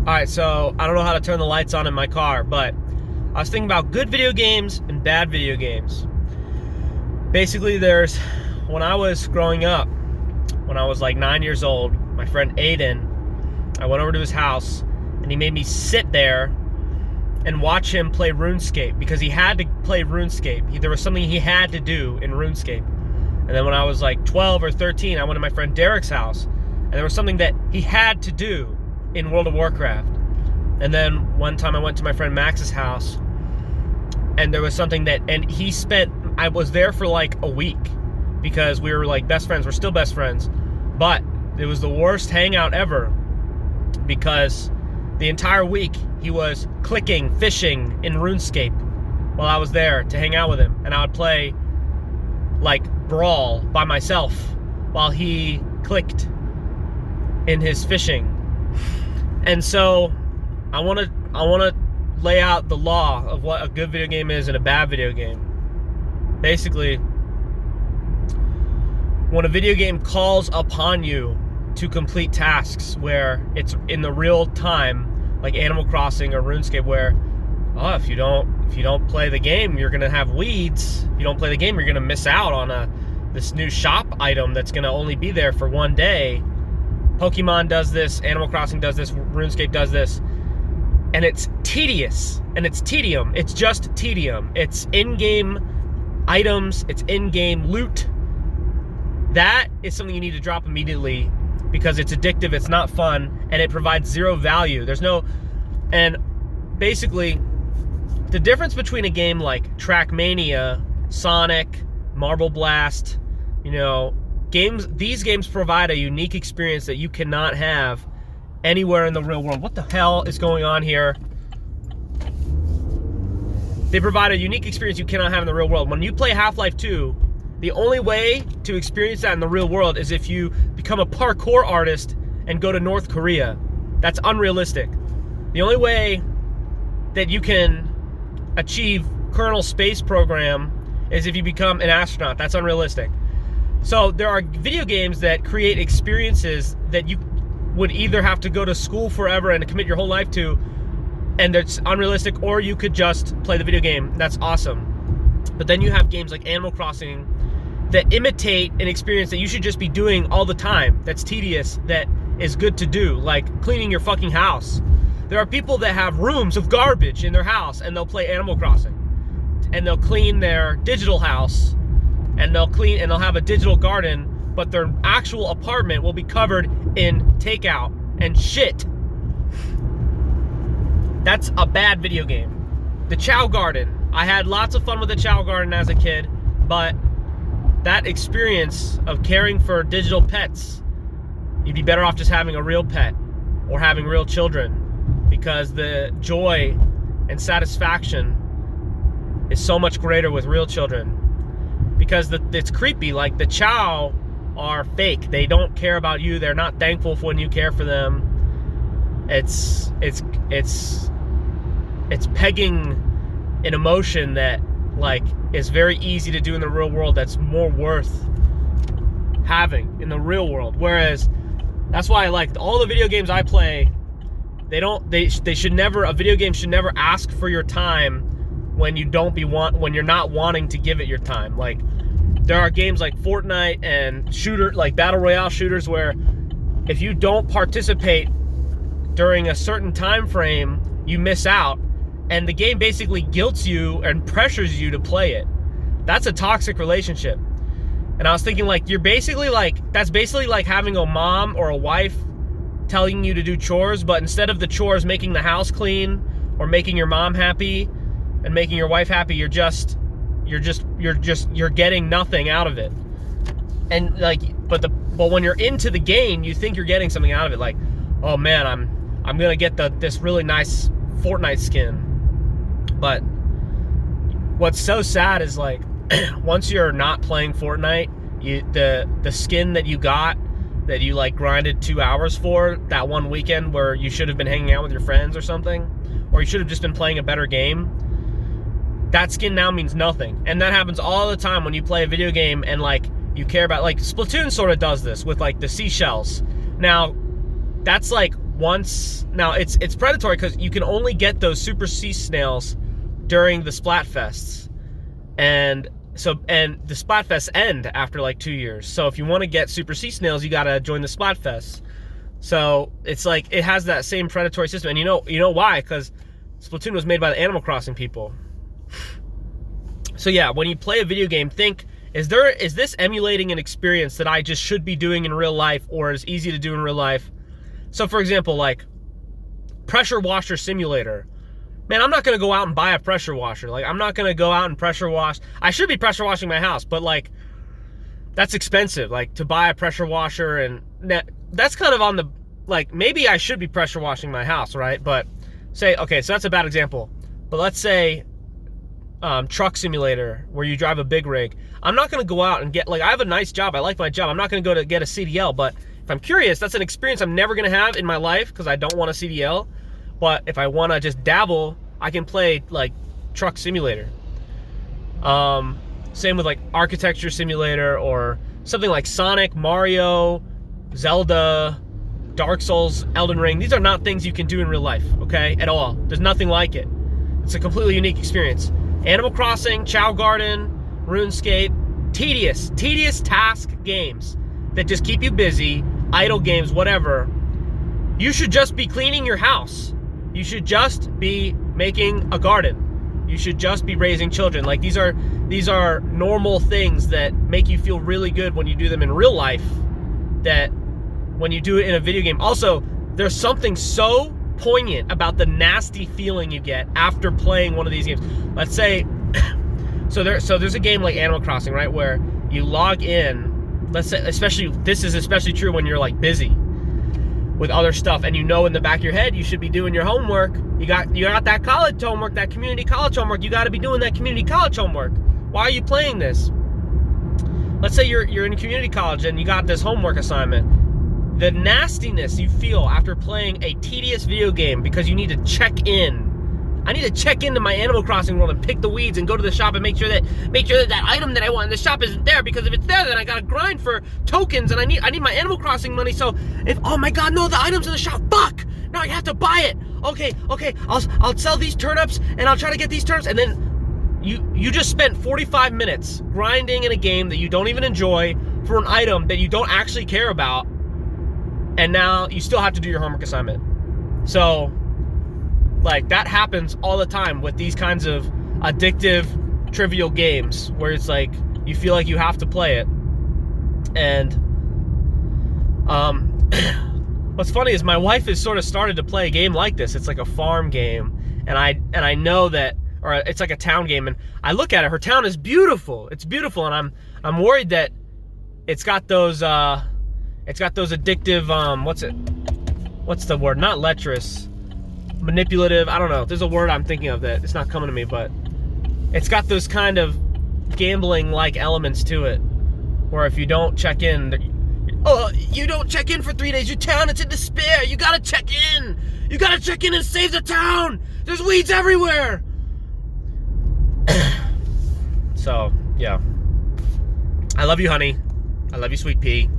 Alright, so I don't know how to turn the lights on in my car, but I was thinking about good video games and bad video games. Basically, when I was growing up, when I was like 9 years old, my friend Aiden, I went over to his house and he made me sit there and watch him play RuneScape because he had to play RuneScape. There was something he had to do in RuneScape. And then when I was like 12 or 13, I went to my friend Derek's house and there was something that he had to do in World of Warcraft. And then one time I went to my friend Max's house and there was something I was there for like a week because we were like best friends. We're still best friends, but it was the worst hangout ever because the entire week he was fishing in RuneScape while I was there to hang out with him. And I would play like Brawl by myself while he clicked in his fishing. And so I want to lay out the law of what a good video game is and a bad video game. Basically, when a video game calls upon you to complete tasks where it's in the real time, like Animal Crossing or RuneScape, where if you don't play the game, you're gonna have weeds. If you don't play the game, you're gonna miss out on this new shop item that's gonna only be there for one day. Pokemon does this, Animal Crossing does this, RuneScape does this, and it's tedious, and it's tedium. It's just tedium. It's in-game items, it's in-game loot. That is something you need to drop immediately because it's addictive, it's not fun, and it provides zero value. And basically, the difference between a game like Trackmania, Sonic, Marble Blast, these games provide a unique experience that you cannot have anywhere in the real world. What the hell is going on here? They provide a unique experience you cannot have in the real world. When you play Half-Life 2, the only way to experience that in the real world is if you become a parkour artist and go to North Korea. That's unrealistic. The only way that you can achieve Colonel Space Program is if you become an astronaut. That's unrealistic. So there are video games that create experiences that you would either have to go to school forever and commit your whole life to, and it's unrealistic, or you could just play the video game. That's awesome. But then you have games like Animal Crossing that imitate an experience that you should just be doing all the time, that's tedious, that is good to do, like cleaning your fucking house. There are people that have rooms of garbage in their house and they'll play Animal Crossing. And they'll clean their digital house and they'll have a digital garden, but their actual apartment will be covered in takeout and shit. That's a bad video game. The Chow Garden. I had lots of fun with the Chow Garden as a kid, but that experience of caring for digital pets, you'd be better off just having a real pet or having real children, because the joy and satisfaction is so much greater with real children. Because it's creepy. Like, the Chow are fake. They don't care about you. They're not thankful for when you care for them. It's pegging an emotion that is very easy to do in the real world. That's more worth having in the real world. Whereas that's why I like all the video games I play. They should never. A video game should never ask for your time when you're not wanting to give it your time. Like, there are games like Fortnite and like battle royale shooters where if you don't participate during a certain time frame, you miss out, and the game basically guilts you and pressures you to play it. That's a toxic relationship. And I was thinking, that's basically like having a mom or a wife telling you to do chores, but instead of the chores making the house clean or making your mom happy and making your wife happy, you're getting nothing out of it. And but when you're into the game, you think you're getting something out of it. Like, oh man, I'm gonna get this really nice Fortnite skin. But what's so sad is once you're not playing Fortnite, the skin that you got, that you grinded 2 hours for that one weekend where you should have been hanging out with your friends or something, or you should have just been playing a better game, that skin now means nothing. And that happens all the time when you play a video game and you care about, Splatoon sort of does this with the seashells. Now, that's once, now it's predatory because you can only get those super sea snails during the Splatfests, and the Splatfests end after like 2 years. So if you want to get super sea snails, you gotta join the Splatfest. So it's like it has that same predatory system, and you know why? Because Splatoon was made by the Animal Crossing people. So yeah, when you play a video game, think, is this emulating an experience that I just should be doing in real life, or is easy to do in real life? So for example, like pressure washer simulator. Man, I'm not gonna go out and buy a pressure washer. Like, I'm not gonna go out and pressure wash. I should be pressure washing my house, but like, that's expensive. Like, to buy a pressure washer, and that's kind of on the, like, maybe I should be pressure washing my house, right? But say, okay, so that's a bad example. But let's say truck simulator where you drive a big rig. I'm not gonna go out and get, like, I have a nice job. I like my job. I'm not gonna go to get a CDL, but if I'm curious, that's an experience I'm never gonna have in my life because I don't want a CDL. But if I want to just dabble, I can play like truck simulator. Same with like architecture simulator or something like Sonic, Mario, Zelda, Dark Souls, Elden Ring. These are not things you can do in real life, okay, at all. There's nothing like it. It's a completely unique experience. Animal Crossing, Chow Garden, RuneScape, tedious task games that just keep you busy, idle games, whatever. You should just be cleaning your house. You should just be making a garden. You should just be raising children. Like, these are normal things that make you feel really good when you do them in real life, that when you do it in a video game. Also, there's something so poignant about the nasty feeling you get after playing one of these games. Let's say, so there's a game like Animal Crossing, right, where you log in. Let's say, this is especially true when you're like busy with other stuff, and you know in the back of your head you should be doing your homework. You got that college homework, that community college homework. You got to be doing that community college homework. Why are you playing this? Let's say you're in community college and you got this homework assignment. The nastiness you feel after playing a tedious video game because you need to check in. I need to check into my Animal Crossing world and pick the weeds and go to the shop and make sure that that item that I want in the shop isn't there, because if it's there, then I gotta grind for tokens, and I need my Animal Crossing money. So if, oh my god, no, the item's in the shop, fuck! Now I have to buy it. Okay, I'll sell these turnips and I'll try to get these turnips, and then you just spent 45 minutes grinding in a game that you don't even enjoy for an item that you don't actually care about, and now you still have to do your homework assignment. So, like, that happens all the time with these kinds of addictive, trivial games where it's like you feel like you have to play it. And what's funny is my wife has sort of started to play a game like this. It's like a farm game, and I know that, or it's like a town game, and I look at it. Her town is beautiful. It's beautiful, and I'm worried that it's got those addictive what's the word? Not lecherous. Manipulative, I don't know. There's a word I'm thinking of that it's not coming to me, but it's got those kind of gambling-like elements to it, where if you don't check in, oh, you don't check in for 3 days, your town is in despair. You gotta check in. You gotta check in and save the town. There's weeds everywhere. So, yeah. I love you, honey. I love you, sweet pea.